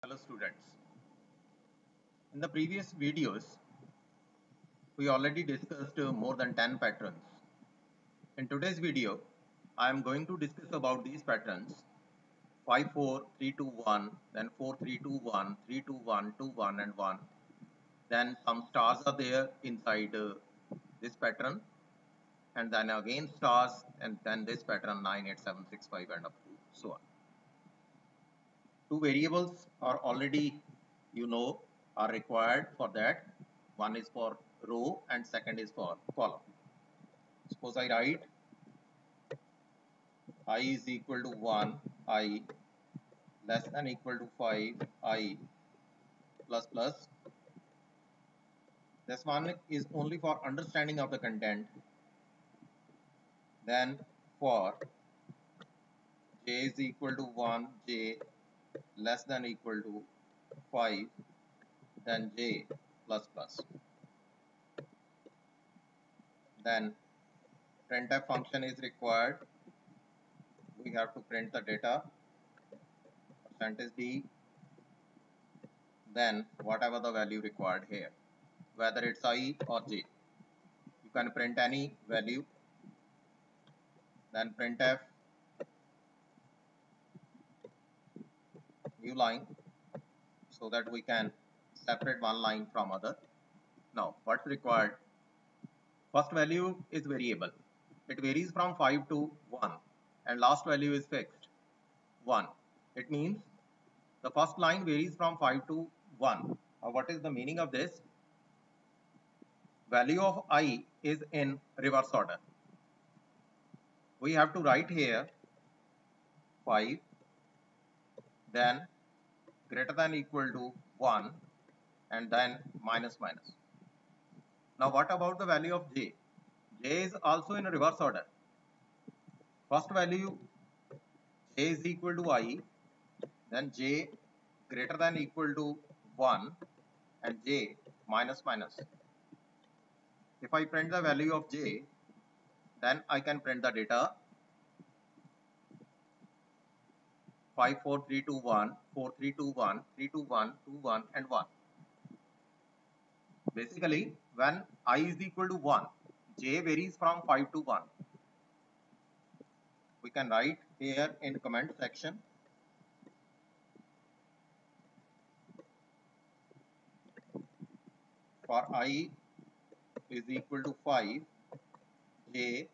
Hello students. In the previous videos, we already discussed more than 10 patterns. In today's video, I am going to discuss about these patterns 5, 4, 3, 2, 1, then 4, 3, 2, 1, 3, 2, 1, 2, 1 and 1. Then some stars are there inside this pattern and then again stars and then this pattern 9, 8, 7, 6, 5 and up to so on. Two variables are already are required for that. One is for row and second is for column. Suppose I write I is equal to 1, I less than equal to 5, I plus plus. This one is only for understanding of the content. Then for j is equal to 1, j less than equal to 5, then j plus plus. Then printf function is required. We have to print the data percentage d, then whatever the value required here, whether it's I or j. You can print any value, then printf new line so that we can separate one line from other. Now what's required? First value is variable. It varies from 5 to 1 and last value is fixed 1. It means the first line varies from 5 to 1. What is the meaning of this? Value of I is in reverse order. We have to write here 5, then greater than equal to 1 and then minus minus. Now what about the value of j? J is also in reverse order. First value j is equal to I, then j greater than equal to 1 and j minus minus. If I print the value of j, then I can print the data 5, 4, 3, 2, 1, 4, 3, 2, 1, 3, 2, 1, 2, 1 and 1. Basically, when I is equal to 1, j varies from 5 to 1. We can write here in comment section for I is equal to 5, j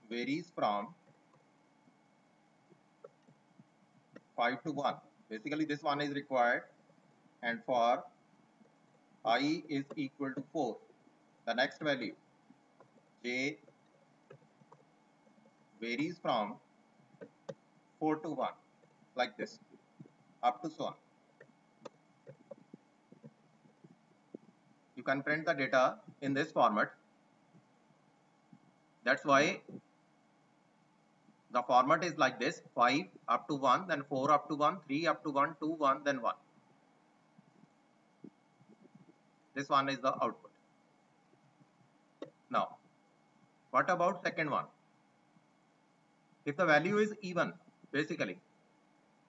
varies from 5 to 1. Basically this one is required, and for I is equal to 4, the next value j varies from 4 to 1, like this up to so on. You can print the data in this format. That's why the format is like this: 5 up to 1, then 4 up to 1, 3 up to 1, 2, 1, then 1. This one is the output. Now, what about second one? If the value is even, basically,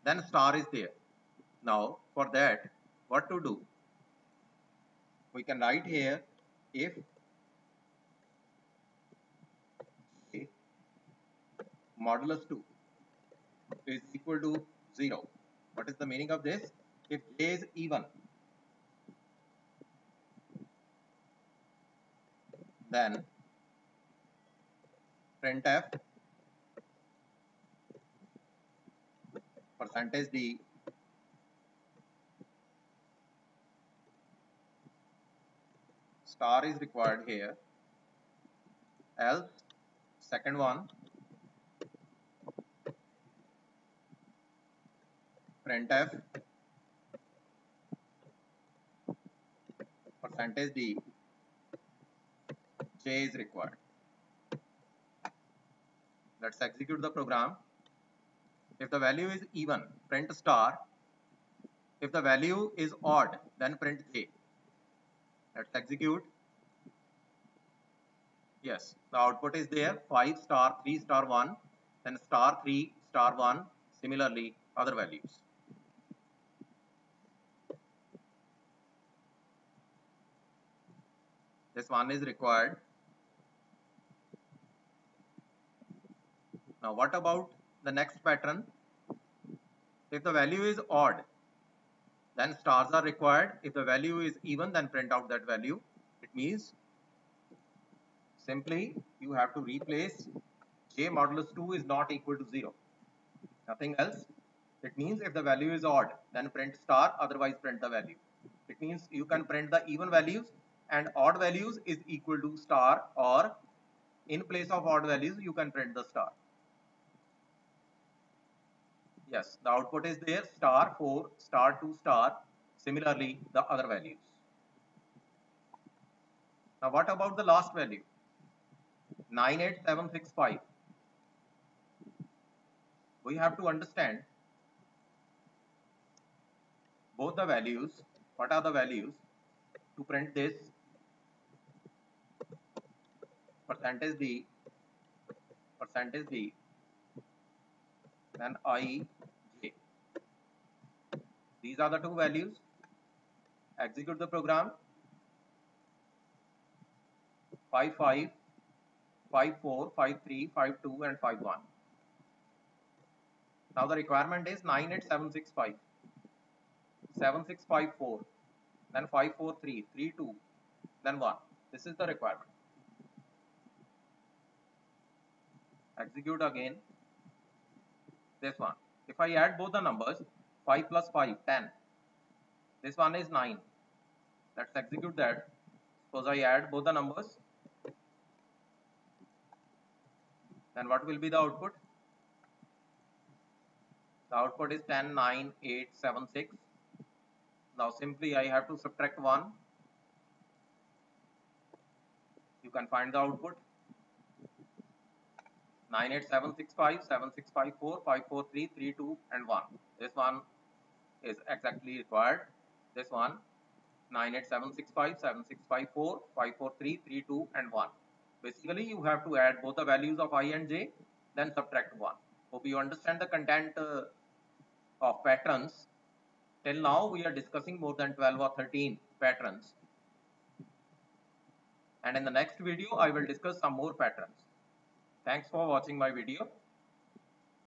then star is there. Now, for that, what to do? We can write here if modulus 2 is equal to 0. What is the meaning of this? If j is even, then printf percentage d star is required here, else second one printf percentage d j is required. Let's execute the program. If the value is even, print star. If the value is odd, then print j. Let's execute. Yes, the output is there: 5 star 3 star 1, then star 3 star 1, similarly other values. This one is required. Now what about the next pattern? If the value is odd, then stars are required. If the value is even, then print out that value. It means simply you have to replace j modulus 2 is not equal to 0. Nothing else. It means if the value is odd, then print star, otherwise print the value. It means you can print the even values and odd values is equal to star, or in place of odd values, you can print the star. Yes, the output is there, star 4, star 2, star, similarly the other values. Now what about the last value? 98765. We have to understand both the values. What are the values? To print this, percentage D, then I, J. These are the two values. Execute the program. 55, 54, 53, 52 and 51. Now the requirement is 98765, 7654, then 543, 32, then 1. This is the requirement. Execute again this one. If I add both the numbers, 5 plus 5, 10. This one is 9. Let's execute that. Suppose I add both the numbers. Then what will be the output? The output is 10, 9, 8, 7, 6. Now simply I have to subtract 1. You can find the output. 98765, 7654, 543, 32 and 1. This one is exactly required. This one 98765, 7654, 543, 32 and 1. Basically you have to add both the values of I and j, then subtract 1. Hope you understand the content of patterns. Till now we are discussing more than 12 or 13 patterns. And in the next video I will discuss some more patterns. Thanks for watching my video.